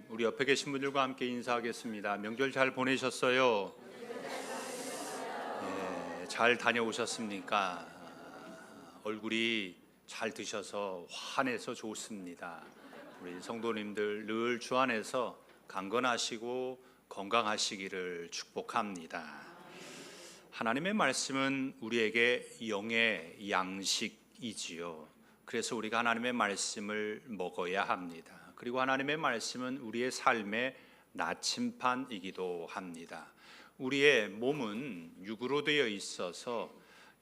우리 옆에 계신 분들과 함께 인사하겠습니다. 명절 잘 보내셨어요? 네, 잘 다녀오셨습니까? 얼굴이 잘 드셔서 환해서 좋습니다. 우리 성도님들 늘 주 안에서 강건하시고 건강하시기를 축복합니다. 하나님의 말씀은 우리에게 영의 양식이지요. 그래서 우리가 하나님의 말씀을 먹어야 합니다. 그리고 하나님의 말씀은 우리의 삶의 나침판이기도 합니다. 우리의 몸은 육으로 되어 있어서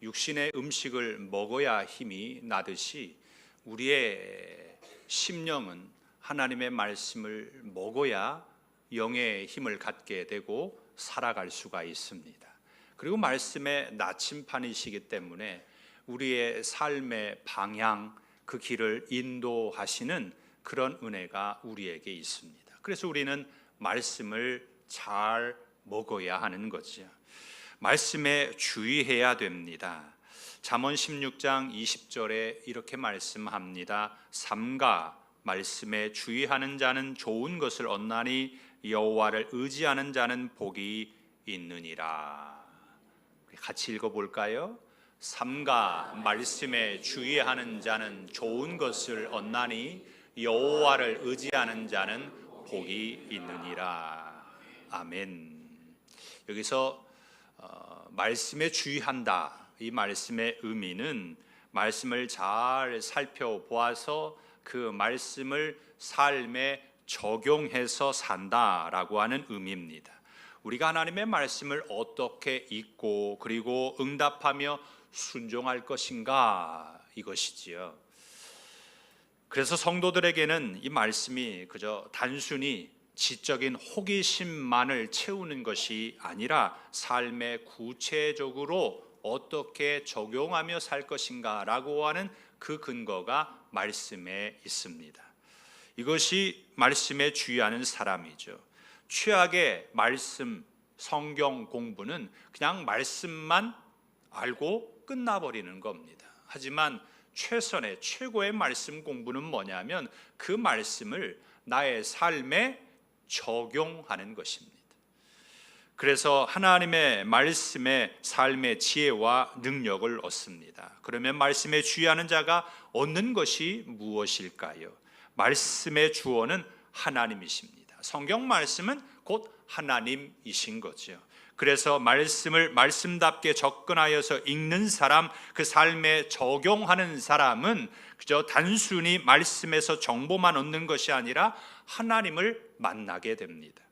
육신의 음식을 먹어야 힘이 나듯이 우리의 심령은 하나님의 말씀을 먹어야 영의 힘을 갖게 되고 살아갈 수가 있습니다. 그리고 말씀의 나침판이시기 때문에 우리의 삶의 방향, 그 길을 인도하시는 그런 은혜가 우리에게 있습니다. 그래서 우리는 말씀을 잘 먹어야 하는 거죠. 말씀에 주의해야 됩니다. 잠언 16장 20절에 이렇게 말씀합니다. 삼가 말씀에 주의하는 자는 좋은 것을 얻나니 여호와를 의지하는 자는 복이 있느니라. 같이 읽어볼까요? 삼가 말씀에 주의하는 자는 좋은 것을 얻나니 여호와를 의지하는 자는 복이 있느니라. 아멘. 여기서 말씀에 주의한다, 이 말씀의 의미는 말씀을 잘 살펴보아서 그 말씀을 삶에 적용해서 산다라고 하는 의미입니다. 우리가 하나님의 말씀을 어떻게 읽고 그리고 응답하며 순종할 것인가, 이것이지요. 그래서 성도들에게는 이 말씀이 그저 단순히 지적인 호기심만을 채우는 것이 아니라 삶에 구체적으로 어떻게 적용하며 살 것인가 라고 하는 그 근거가 말씀에 있습니다. 이것이 말씀에 주의하는 사람이죠. 최악의 말씀, 성경 공부는 그냥 말씀만 알고 끝나버리는 겁니다. 하지만 최선의 최고의 말씀 공부는 뭐냐면 그 말씀을 나의 삶에 적용하는 것입니다. 그래서 하나님의 말씀에 삶의 지혜와 능력을 얻습니다. 그러면 말씀에 주의하는 자가 얻는 것이 무엇일까요? 말씀의 주어는 하나님이십니다. 성경 말씀은 곧 하나님이신 거죠. 그래서 말씀을 말씀답게 접근하여서 읽는 사람, 그 삶에 적용하는 사람은 그저 단순히 말씀에서 정보만 얻는 것이 아니라 하나님을 만나게 됩니다.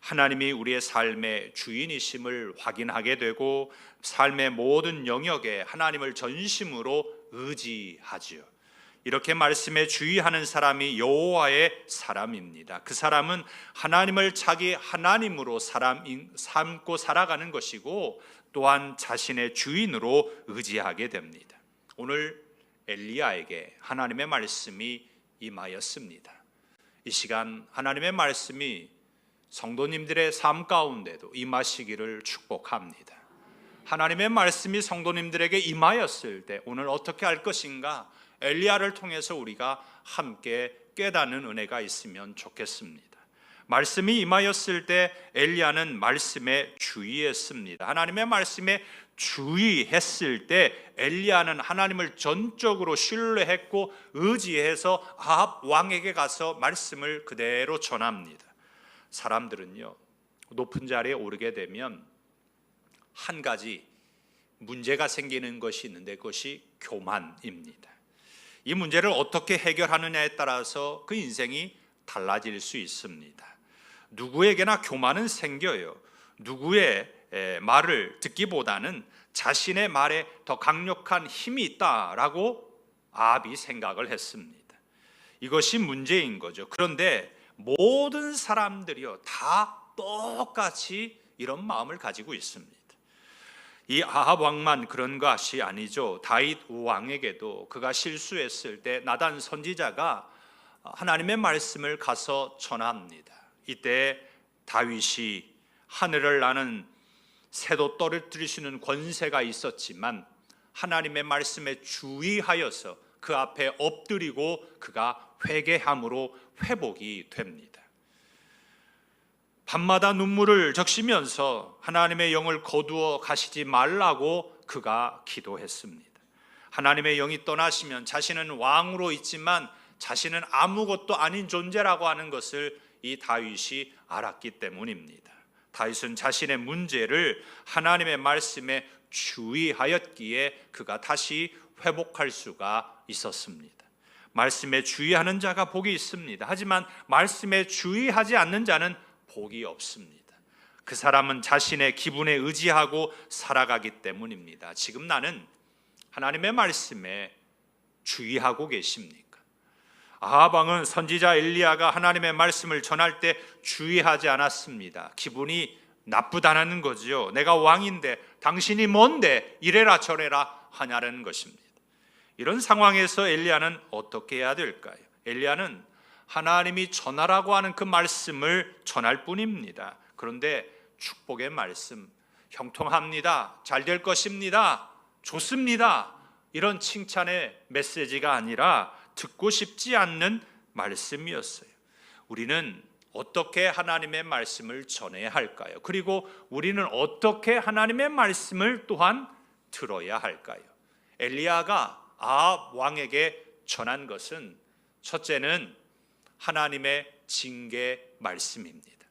하나님이 우리의 삶의 주인이심을 확인하게 되고 삶의 모든 영역에 하나님을 전심으로 의지하지요. 이렇게 말씀에 주의하는 사람이 여호와의 사람입니다. 그 사람은 하나님을 자기 하나님으로 삼고 살아가는 것이고 또한 자신의 주인으로 의지하게 됩니다. 오늘 엘리야에게 하나님의 말씀이 임하였습니다. 이 시간 하나님의 말씀이 성도님들의 삶 가운데도 임하시기를 축복합니다. 하나님의 말씀이 성도님들에게 임하였을 때 오늘 어떻게 할 것인가, 엘리야를 통해서 우리가 함께 깨닫는 은혜가 있으면 좋겠습니다. 말씀이 임하였을 때 엘리야는 말씀에 주의했습니다. 하나님의 말씀에 주의했을 때 엘리야는 하나님을 전적으로 신뢰했고 의지해서 아합 왕에게 가서 말씀을 그대로 전합니다. 사람들은요, 높은 자리에 오르게 되면 한 가지 문제가 생기는 것이 있는데 그것이 교만입니다. 이 문제를 어떻게 해결하느냐에 따라서 그 인생이 달라질 수 있습니다. 누구에게나 교만은 생겨요. 누구의 말을 듣기보다는 자신의 말에 더 강력한 힘이 있다라고 아합이 생각을 했습니다. 이것이 문제인 거죠. 그런데 모든 사람들이요 다 똑같이 이런 마음을 가지고 있습니다. 이 아합 왕만 그런 것이 아니죠. 다윗 왕에게도 그가 실수했을 때 나단 선지자가 하나님의 말씀을 가서 전합니다. 이때 다윗이 하늘을 나는 새도 떨어뜨릴 수 있는 권세가 있었지만 하나님의 말씀에 주의하여서 그 앞에 엎드리고 그가 회개함으로 회복이 됩니다. 밤마다 눈물을 적시면서 하나님의 영을 거두어 가시지 말라고 그가 기도했습니다. 하나님의 영이 떠나시면 자신은 왕으로 있지만 자신은 아무것도 아닌 존재라고 하는 것을 이 다윗이 알았기 때문입니다. 다윗은 자신의 문제를 하나님의 말씀에 주의하였기에 그가 다시 회복할 수가 있었습니다. 말씀에 주의하는 자가 복이 있습니다. 하지만 말씀에 주의하지 않는 자는 복이 없습니다. 그 사람은 자신의 기분에 의지하고 살아가기 때문입니다. 지금 나는 하나님의 말씀에 주의하고 계십니까? 아합 왕은 선지자 엘리야가 하나님의 말씀을 전할 때 주의하지 않았습니다. 기분이 나쁘다는 거죠. 내가 왕인데 당신이 뭔데 이래라 저래라 하냐는 것입니다. 이런 상황에서 엘리야는 어떻게 해야 될까요? 엘리야는 하나님이 전하라고 하는 그 말씀을 전할 뿐입니다. 그런데 축복의 말씀, 형통합니다, 잘 될 것입니다, 좋습니다, 이런 칭찬의 메시지가 아니라 듣고 싶지 않는 말씀이었어요. 우리는 어떻게 하나님의 말씀을 전해야 할까요? 그리고 우리는 어떻게 하나님의 말씀을 또한 들어야 할까요? 엘리야가 아합 왕에게 전한 것은 첫째는 하나님의 징계 말씀입니다.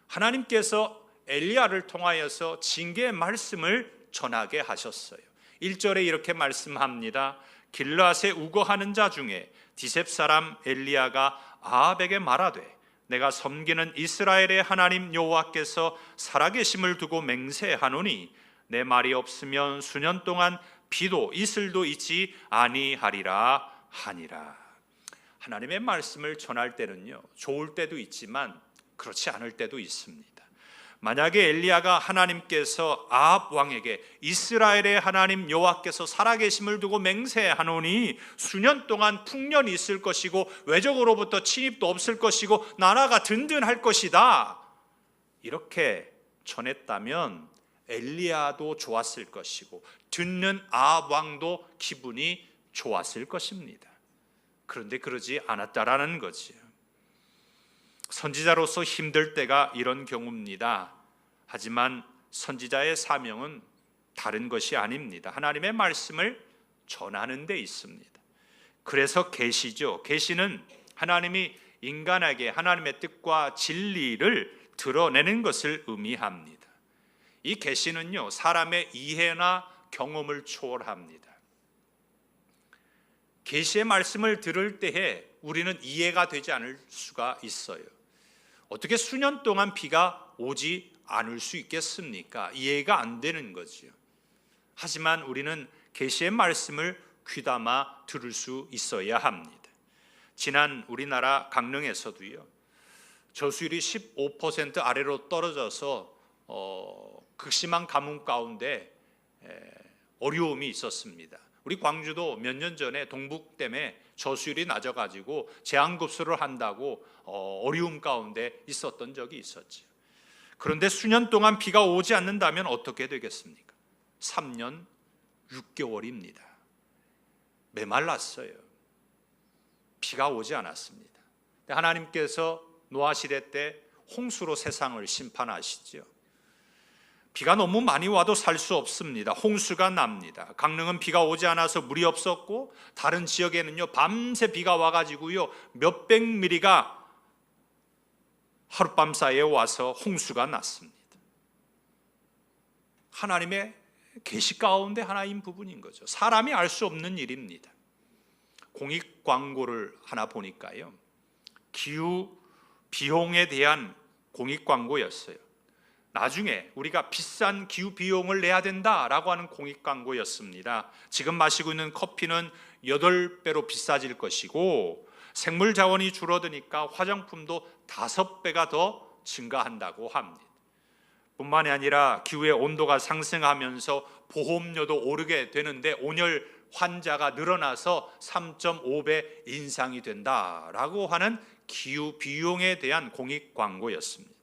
하나님께서 엘리야를 통하여서 징계의 말씀을 전하게 하셨어요. 1절에 이렇게 말씀합니다. 길르앗에 우거하는 자 중에 디셉 사람 엘리야가 아합에게 말하되 내가 섬기는 이스라엘의 하나님 여호와께서 살아계심을 두고 맹세하노니 내 말이 없으면 수년 동안 비도 이슬도 있지 아니하리라 하니라. 하나님의 말씀을 전할 때는요, 좋을 때도 있지만 그렇지 않을 때도 있습니다. 만약에 엘리야가 하나님께서 아합 왕에게 이스라엘의 하나님 여호와께서 살아계심을 두고 맹세하노니 수년 동안 풍년이 있을 것이고 외적으로부터 침입도 없을 것이고 나라가 든든할 것이다, 이렇게 전했다면 엘리야도 좋았을 것이고 듣는 아합 왕도 기분이 좋았을 것입니다. 그런데 그러지 않았다라는 거지요. 선지자로서 힘들 때가 이런 경우입니다. 하지만 선지자의 사명은 다른 것이 아닙니다. 하나님의 말씀을 전하는 데 있습니다. 그래서 계시죠. 계시는 하나님이 인간에게 하나님의 뜻과 진리를 드러내는 것을 의미합니다. 이 계시는요, 사람의 이해나 경험을 초월합니다. 계시의 말씀을 들을 때에 우리는 이해가 되지 않을 수가 있어요. 어떻게 수년 동안 비가 오지 않을 수 있겠습니까? 이해가 안 되는 거지요. 하지만 우리는 계시의 말씀을 귀담아 들을 수 있어야 합니다. 지난 우리나라 강릉에서도요, 저수율이 15% 아래로 떨어져서 극심한 가뭄 가운데 어려움이 있었습니다. 우리 광주도 몇 년 전에 동북댐에 저수율이 낮아가지고 제한급수를 한다고 어려움 가운데 있었던 적이 있었죠. 그런데 수년 동안 비가 오지 않는다면 어떻게 되겠습니까? 3년 6개월입니다. 메말랐어요. 비가 오지 않았습니다. 하나님께서 노아 시대 때 홍수로 세상을 심판하시죠. 비가 너무 많이 와도 살 수 없습니다. 홍수가 납니다. 강릉은 비가 오지 않아서 물이 없었고 다른 지역에는요, 밤새 비가 와가지고요, 몇백 미리가 하룻밤 사이에 와서 홍수가 났습니다. 하나님의 계시 가운데 하나인 부분인 거죠. 사람이 알 수 없는 일입니다. 공익 광고를 하나 보니까요, 기후 비용에 대한 공익 광고였어요. 나중에 우리가 비싼 기후 비용을 내야 된다라고 하는 공익 광고였습니다. 지금 마시고 있는 커피는 8배로 비싸질 것이고 생물 자원이 줄어드니까 화장품도 5배가 더 증가한다고 합니다. 뿐만이 아니라 기후의 온도가 상승하면서 보험료도 오르게 되는데 온열 환자가 늘어나서 3.5배 인상이 된다라고 하는 기후 비용에 대한 공익 광고였습니다.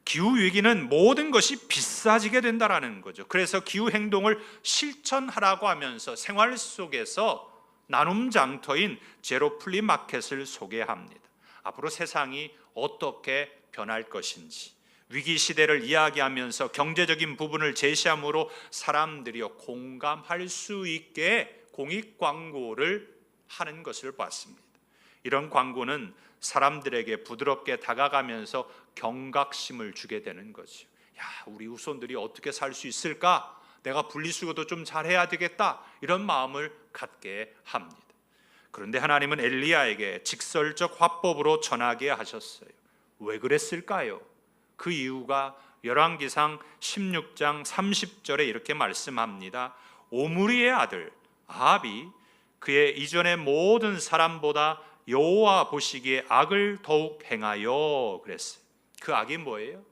기후 위기는 모든 것이 비싸지게 된다라는 거죠. 그래서 기후 행동을 실천하라고 하면서 생활 속에서 나눔 장터인 제로 플리마켓을 소개합니다. 앞으로 세상이 어떻게 변할 것인지, 위기 시대를 이야기하면서 경제적인 부분을 제시함으로 사람들이 공감할 수 있게 공익 광고를 하는 것을 봤습니다. 이런 광고는 사람들에게 부드럽게 다가가면서 경각심을 주게 되는 거죠. 야, 우리 후손들이 어떻게 살 수 있을까? 내가 분리수거도 좀 잘해야 되겠다, 이런 마음을 갖게 합니다. 그런데 하나님은 엘리야에게 직설적 화법으로 전하게 하셨어요. 왜 그랬을까요? 그 이유가 열왕기상 16장 30절에 이렇게 말씀합니다. 오므리의 아들 아합이 그의 이전의 모든 사람보다 여호와 보시기에 악을 더욱 행하여 그랬어요. 그 악이 뭐예요?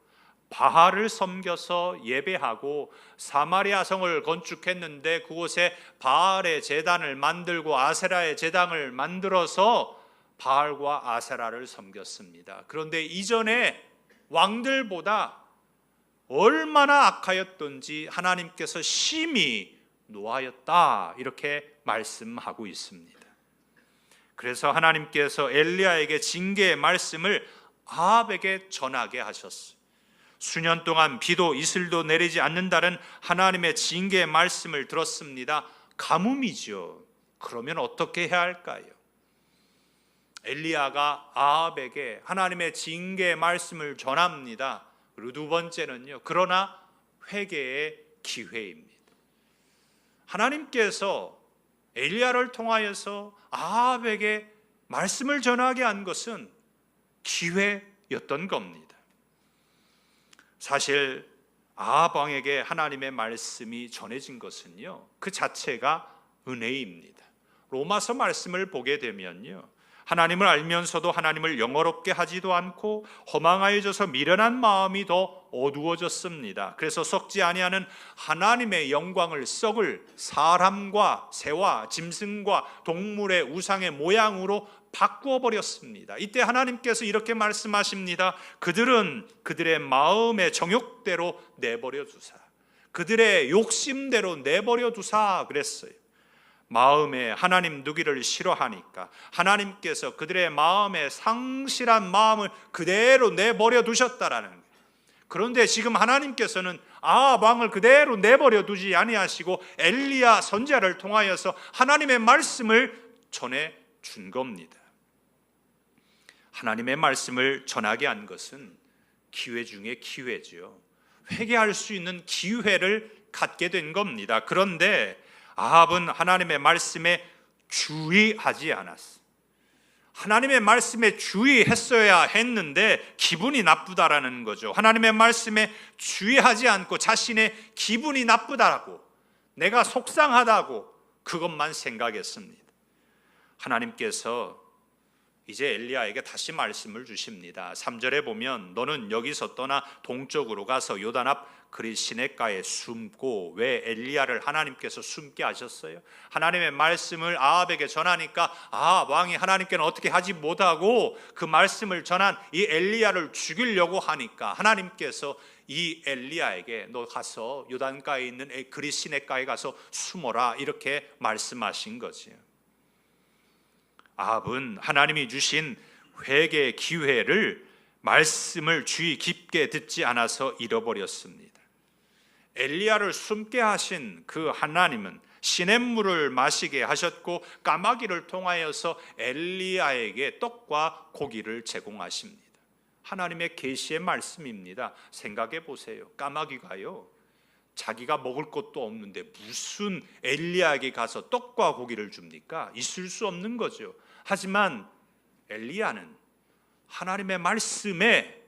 바알을 섬겨서 예배하고 사마리아 성을 건축했는데 그곳에 바알의 제단을 만들고 아세라의 제단을 만들어서 바알과 아세라를 섬겼습니다. 그런데 이전에 왕들보다 얼마나 악하였던지 하나님께서 심히 노하였다, 이렇게 말씀하고 있습니다. 그래서 하나님께서 엘리야에게 징계의 말씀을 아합에게 전하게 하셨어요. 수년 동안 비도 이슬도 내리지 않는다는 하나님의 징계의 말씀을 들었습니다. 가뭄이죠. 그러면 어떻게 해야 할까요? 엘리야가 아합에게 하나님의 징계의 말씀을 전합니다. 그리고 두 번째는요, 그러나 회개의 기회입니다. 하나님께서 엘리야를 통하여서 아합에게 말씀을 전하게 한 것은 기회였던 겁니다. 사실 아합 왕에게 하나님의 말씀이 전해진 것은요, 그 자체가 은혜입니다. 로마서 말씀을 보게 되면요, 하나님을 알면서도 하나님을 영어롭게 하지도 않고 허망하여져서 미련한 마음이 더 어두워졌습니다. 그래서 썩지 아니하는 하나님의 영광을 썩을 사람과 새와 짐승과 동물의 우상의 모양으로 바꾸어 버렸습니다. 이때 하나님께서 이렇게 말씀하십니다. 그들은 그들의 마음의 정욕대로 내버려 두사, 그들의 욕심대로 내버려 두사 그랬어요. 마음에 하나님 두기를 싫어하니까 하나님께서 그들의 마음에 상실한 마음을 그대로 내버려 두셨다라는 거예요. 그런데 지금 하나님께서는 아합 왕을 그대로 내버려 두지 아니하시고 엘리야 선지자를 통하여서 하나님의 말씀을 전해 준 겁니다. 하나님의 말씀을 전하게 한 것은 기회 중에 기회죠. 회개할 수 있는 기회를 갖게 된 겁니다. 그런데 아합은 하나님의 말씀에 주의하지 않았어. 하나님의 말씀에 주의했어야 했는데 기분이 나쁘다라는 거죠. 하나님의 말씀에 주의하지 않고 자신의 기분이 나쁘다라고, 내가 속상하다고 그것만 생각했습니다. 하나님께서 이제 엘리야에게 다시 말씀을 주십니다. 3절에 보면 너는 여기서 떠나 동쪽으로 가서 요단 앞 그리 시냇가에 숨고. 왜 엘리야를 하나님께서 숨게 하셨어요? 하나님의 말씀을 아합에게 전하니까 아합 왕이 하나님께는 어떻게 하지 못하고 그 말씀을 전한 이 엘리야를 죽이려고 하니까 하나님께서 이 엘리야에게 너 가서 요단가에 있는 그리 시냇가에 가서 숨어라, 이렇게 말씀하신 거지요. 아합은 하나님이 주신 회개의 기회를, 말씀을 주의 깊게 듣지 않아서 잃어버렸습니다. 엘리야를 숨게 하신 그 하나님은 시냇물을 마시게 하셨고 까마귀를 통하여서 엘리야에게 떡과 고기를 제공하십니다. 하나님의 계시의 말씀입니다. 생각해 보세요. 까마귀가요, 자기가 먹을 것도 없는데 무슨 엘리야에게 가서 떡과 고기를 줍니까? 있을 수 없는 거죠. 하지만 엘리야는 하나님의 말씀에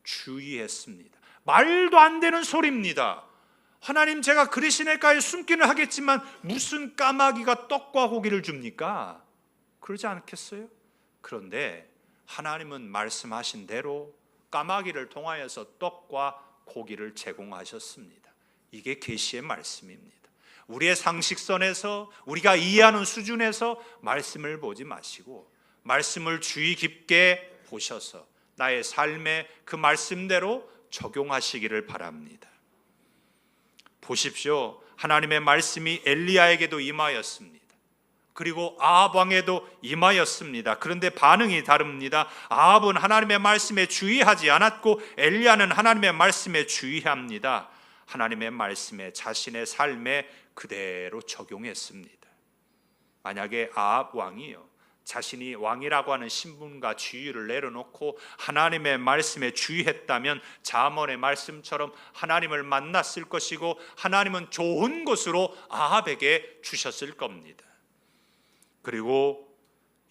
주의했습니다. 말도 안 되는 소리입니다. 하나님, 제가 그리 시냇가에 숨기는 하겠지만 무슨 까마귀가 떡과 고기를 줍니까? 그러지 않겠어요? 그런데 하나님은 말씀하신 대로 까마귀를 통하여서 떡과 고기를 제공하셨습니다. 이게 계시의 말씀입니다. 우리의 상식선에서, 우리가 이해하는 수준에서 말씀을 보지 마시고 말씀을 주의 깊게 보셔서 나의 삶에 그 말씀대로 적용하시기를 바랍니다. 보십시오. 하나님의 말씀이 엘리야에게도 임하였습니다. 그리고 아합 왕에도 임하였습니다. 그런데 반응이 다릅니다. 아합은 하나님의 말씀에 주의하지 않았고 엘리야는 하나님의 말씀에 주의합니다. 하나님의 말씀에 자신의 삶에 그대로 적용했습니다. 만약에 아합 왕이요, 자신이 왕이라고 하는 신분과 지위를 내려놓고 하나님의 말씀에 주의했다면 잠언의 말씀처럼 하나님을 만났을 것이고 하나님은 좋은 것으로 아합에게 주셨을 겁니다. 그리고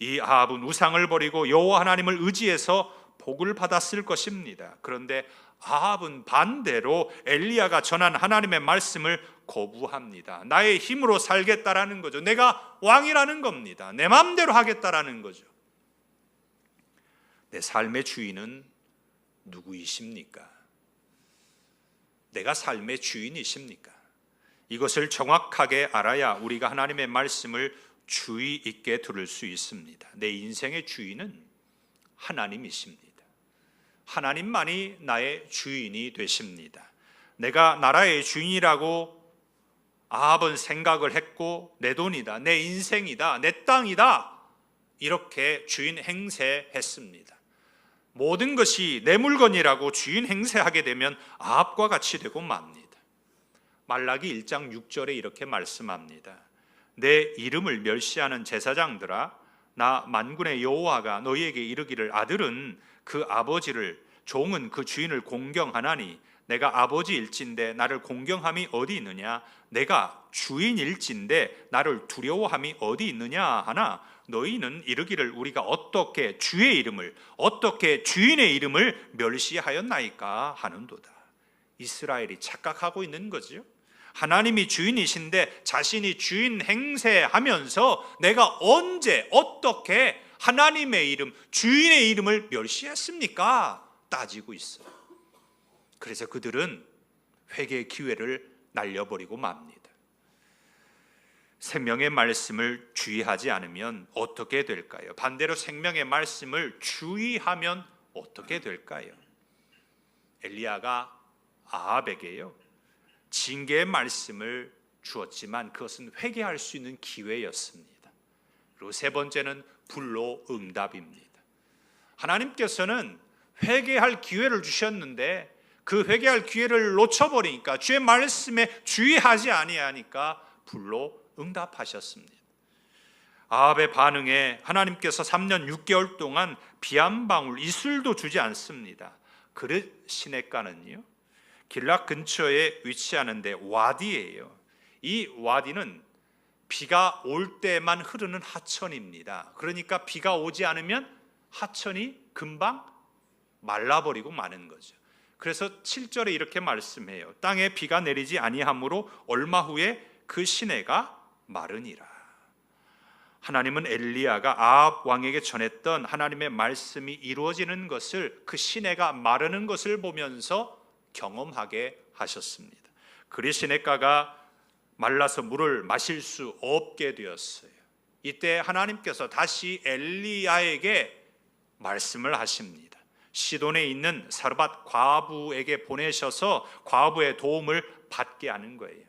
이 아합은 우상을 버리고 여호와 하나님을 의지해서 복을 받았을 것입니다. 그런데 아합은 반대로 엘리야가 전한 하나님의 말씀을 거부합니다. 나의 힘으로 살겠다라는 거죠. 내가 왕이라는 겁니다. 내 마음대로 하겠다라는 거죠. 내 삶의 주인은 누구이십니까? 내가 삶의 주인이십니까? 이것을 정확하게 알아야 우리가 하나님의 말씀을 주의 있게 들을 수 있습니다. 내 인생의 주인은 하나님이십니다. 하나님만이 나의 주인이 되십니다. 내가 나라의 주인이라고 아합은 생각을 했고 내 돈이다, 내 인생이다, 내 땅이다 이렇게 주인 행세했습니다. 모든 것이 내 물건이라고 주인 행세하게 되면 아합과 같이 되고 맙니다. 말라기 1장 6절에 이렇게 말씀합니다. 내 이름을 멸시하는 제사장들아, 나 만군의 여호와가 너희에게 이르기를 아들은 그 아버지를, 종은 그 주인을 공경하나니 내가 아버지일진데 나를 공경함이 어디 있느냐? 내가 주인일진데 나를 두려워함이 어디 있느냐 하나 너희는 이르기를 우리가 어떻게 주의 이름을, 어떻게 주인의 이름을 멸시하였나이까 하는도다. 이스라엘이 착각하고 있는 거죠. 하나님이 주인이신데 자신이 주인 행세하면서 내가 언제 어떻게 하나님의 이름, 주인의 이름을 멸시했습니까? 따지고 있어요. 그래서 그들은 회개의 기회를 날려버리고 맙니다. 생명의 말씀을 주의하지 않으면 어떻게 될까요? 반대로 생명의 말씀을 주의하면 어떻게 될까요? 엘리야가 아합에게요, 징계의 말씀을 주었지만 그것은 회개할 수 있는 기회였습니다. 그리고 세 번째는 불로 응답입니다. 하나님께서는 회개할 기회를 주셨는데 그 회개할 기회를 놓쳐버리니까, 주의 말씀에 주의하지 아니하니까 불로 응답하셨습니다. 아합의 반응에 하나님께서 3년 6개월 동안 비 한 방울 이슬도 주지 않습니다. 그릇 시냇가는요, 길랏 근처에 위치하는데 와디예요. 이 와디는 비가 올 때만 흐르는 하천입니다. 그러니까 비가 오지 않으면 하천이 금방 말라버리고 마는 거죠. 그래서 7절에 이렇게 말씀해요. 땅에 비가 내리지 아니하므로 얼마 후에 그 시내가 마르니라. 하나님은 엘리야가 아합 왕에게 전했던 하나님의 말씀이 이루어지는 것을, 그 시내가 마르는 것을 보면서 경험하게 하셨습니다. 그리 시냇가가 말라서 물을 마실 수 없게 되었어요. 이때 하나님께서 다시 엘리야에게 말씀을 하십니다. 시돈에 있는 사르밧 과부에게 보내셔서 과부의 도움을 받게 하는 거예요.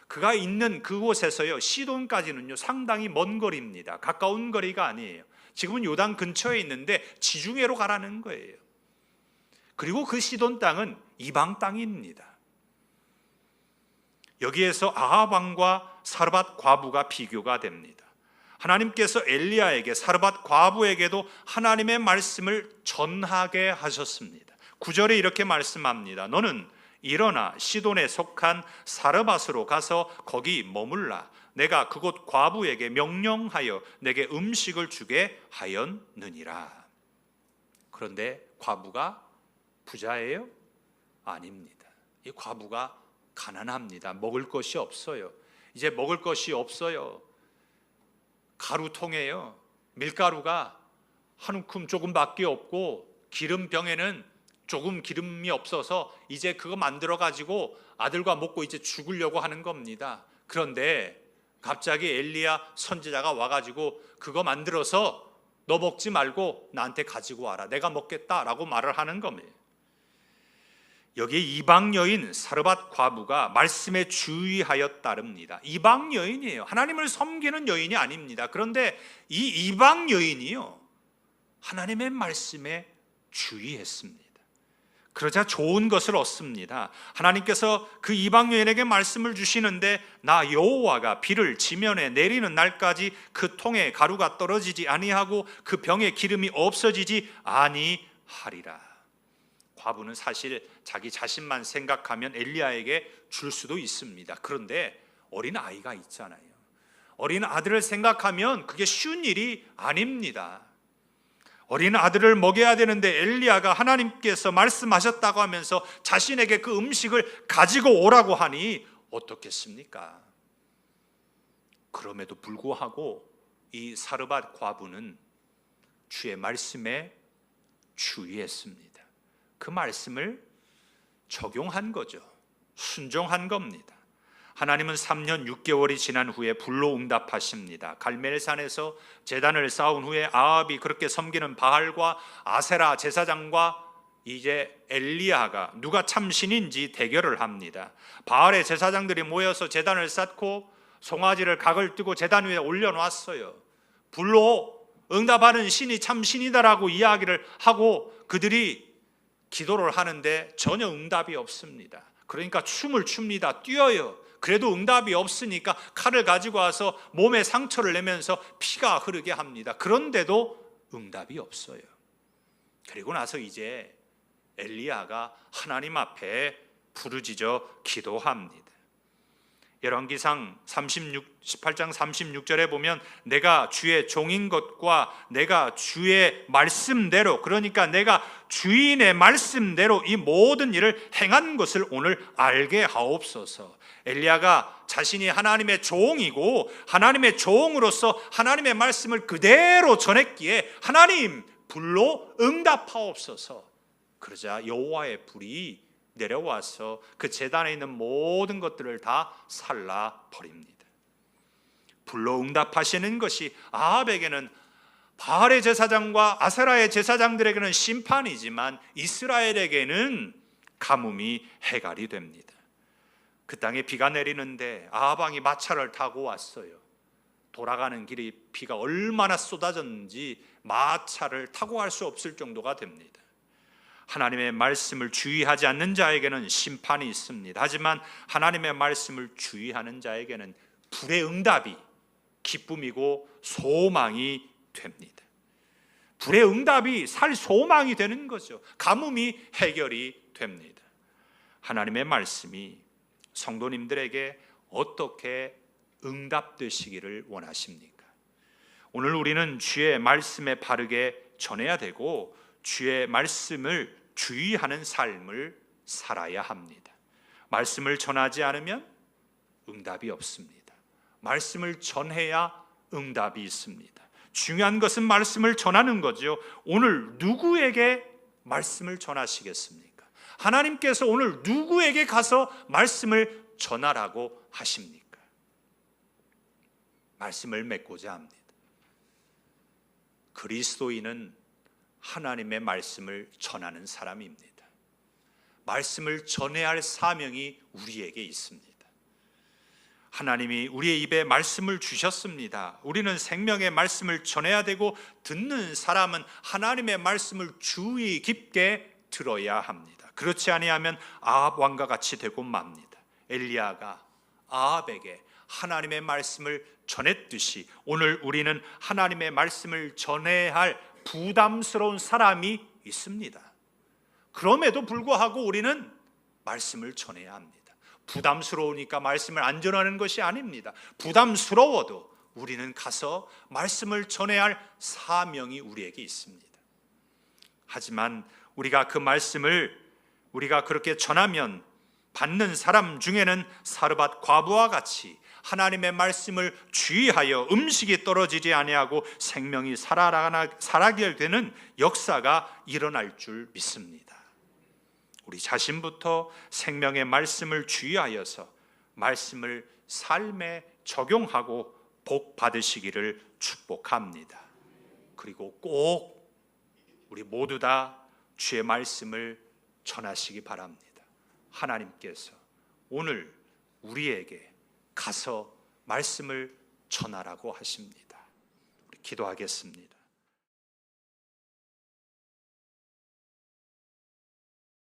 그가 있는 그곳에서요, 시돈까지는요 상당히 먼 거리입니다. 가까운 거리가 아니에요. 지금은 요단 근처에 있는데 지중해로 가라는 거예요. 그리고 그 시돈 땅은 이방 땅입니다. 여기에서 아합 왕과 사르밧 과부가 비교가 됩니다. 하나님께서 엘리야에게, 사르밧 과부에게도 하나님의 말씀을 전하게 하셨습니다. 9절에 이렇게 말씀합니다. 너는 일어나 시돈에 속한 사르밧으로 가서 거기 머물라. 내가 그곳 과부에게 명령하여 내게 음식을 주게 하였느니라. 그런데 과부가 부자예요? 아닙니다. 이 과부가 가난합니다. 먹을 것이 없어요. 이제 먹을 것이 없어요. 가루통에요, 밀가루가 한 움큼 조금밖에 없고 기름병에는 조금 기름이 없어서 이제 그거 만들어 가지고 아들과 먹고 이제 죽으려고 하는 겁니다. 그런데 갑자기 엘리야 선지자가 와가지고 그거 만들어서 너 먹지 말고 나한테 가지고 와라, 내가 먹겠다라고 말을 하는 겁니다. 여기에 이방 여인 사르밧 과부가 말씀에 주의하여 따릅니다. 이방 여인이에요. 하나님을 섬기는 여인이 아닙니다. 그런데 이 이방 여인이요, 하나님의 말씀에 주의했습니다. 그러자 좋은 것을 얻습니다. 하나님께서 그 이방 여인에게 말씀을 주시는데, 나 여호와가 비를 지면에 내리는 날까지 그 통에 가루가 떨어지지 아니하고 그 병에 기름이 없어지지 아니하리라. 과부는 사실 자기 자신만 생각하면 엘리야에게 줄 수도 있습니다. 그런데 어린 아이가 있잖아요. 어린 아들을 생각하면 그게 쉬운 일이 아닙니다. 어린 아들을 먹여야 되는데 엘리야가 하나님께서 말씀하셨다고 하면서 자신에게 그 음식을 가지고 오라고 하니 어떻겠습니까? 그럼에도 불구하고 이 사르밧 과부는 주의 말씀에 주의했습니다. 그 말씀을 적용한 거죠. 순종한 겁니다. 하나님은 3년 6개월이 지난 후에 불로 응답하십니다. 갈멜산에서 제단을 쌓은 후에 아합이 그렇게 섬기는 바알과 아세라 제사장과 이제 엘리야가 누가 참 신인지 대결을 합니다. 바알의 제사장들이 모여서 제단을 쌓고 송아지를 각을 뜨고 제단 위에 올려놨어요. 불로 응답하는 신이 참 신이다라고 이야기를 하고 그들이 기도를 하는데 전혀 응답이 없습니다. 그러니까 춤을 춥니다. 뛰어요. 그래도 응답이 없으니까 칼을 가지고 와서 몸에 상처를 내면서 피가 흐르게 합니다. 그런데도 응답이 없어요. 그리고 나서 이제 엘리야가 하나님 앞에 부르짖어 기도합니다. 열왕기상 18장 36절에 보면, 내가 주의 종인 것과 내가 주의 말씀대로, 그러니까 내가 주인의 말씀대로 이 모든 일을 행한 것을 오늘 알게 하옵소서. 엘리야가 자신이 하나님의 종이고 하나님의 종으로서 하나님의 말씀을 그대로 전했기에 하나님 불로 응답하옵소서. 그러자 여호와의 불이 내려와서 그 제단에 있는 모든 것들을 다 살라버립니다. 불로 응답하시는 것이 아합에게는, 바알의 제사장과 아세라의 제사장들에게는 심판이지만 이스라엘에게는 가뭄이 해갈이 됩니다. 그 땅에 비가 내리는데 아합 왕이 마차를 타고 왔어요. 돌아가는 길이 비가 얼마나 쏟아졌는지 마차를 타고 갈 수 없을 정도가 됩니다. 하나님의 말씀을 주의하지 않는 자에게는 심판이 있습니다. 하지만 하나님의 말씀을 주의하는 자에게는 불의 응답이 기쁨이고 소망이 됩니다. 불의 응답이 살 소망이 되는 거죠. 가뭄이 해결이 됩니다. 하나님의 말씀이 성도님들에게 어떻게 응답되시기를 원하십니까? 오늘 우리는 주의 말씀에 바르게 전해야 되고 주의 말씀을 주의하는 삶을 살아야 합니다. 말씀을 전하지 않으면 응답이 없습니다. 말씀을 전해야 응답이 있습니다. 중요한 것은 말씀을 전하는 거죠. 오늘 누구에게 말씀을 전하시겠습니까? 하나님께서 오늘 누구에게 가서 말씀을 전하라고 하십니까? 말씀을 맺고자 합니다. 그리스도인은 하나님의 말씀을 전하는 사람입니다. 말씀을 전해야 할 사명이 우리에게 있습니다. 하나님이 우리의 입에 말씀을 주셨습니다. 우리는 생명의 말씀을 전해야 되고 듣는 사람은 하나님의 말씀을 주의 깊게 들어야 합니다. 그렇지 아니하면 아합 왕과 같이 되고 맙니다. 엘리야가 아합에게 하나님의 말씀을 전했듯이 오늘 우리는 하나님의 말씀을 전해야 할 부담스러운 사람이 있습니다. 그럼에도 불구하고 우리는 말씀을 전해야 합니다. 부담스러우니까 말씀을 안 전하는 것이 아닙니다. 부담스러워도 우리는 가서 말씀을 전해야 할 사명이 우리에게 있습니다. 하지만 우리가 그 말씀을 우리가 그렇게 전하면 받는 사람 중에는 사르밧 과부와 같이 하나님의 말씀을 주의하여 음식이 떨어지지 아니하고 생명이 살아나게 되는 역사가 일어날 줄 믿습니다. 우리 자신부터 생명의 말씀을 주의하여서 말씀을 삶에 적용하고 복 받으시기를 축복합니다. 그리고 꼭 우리 모두 다 주의 말씀을 전하시기 바랍니다. 하나님께서 오늘 우리에게 가서 말씀을 전하라고 하십니다. 우리 기도하겠습니다.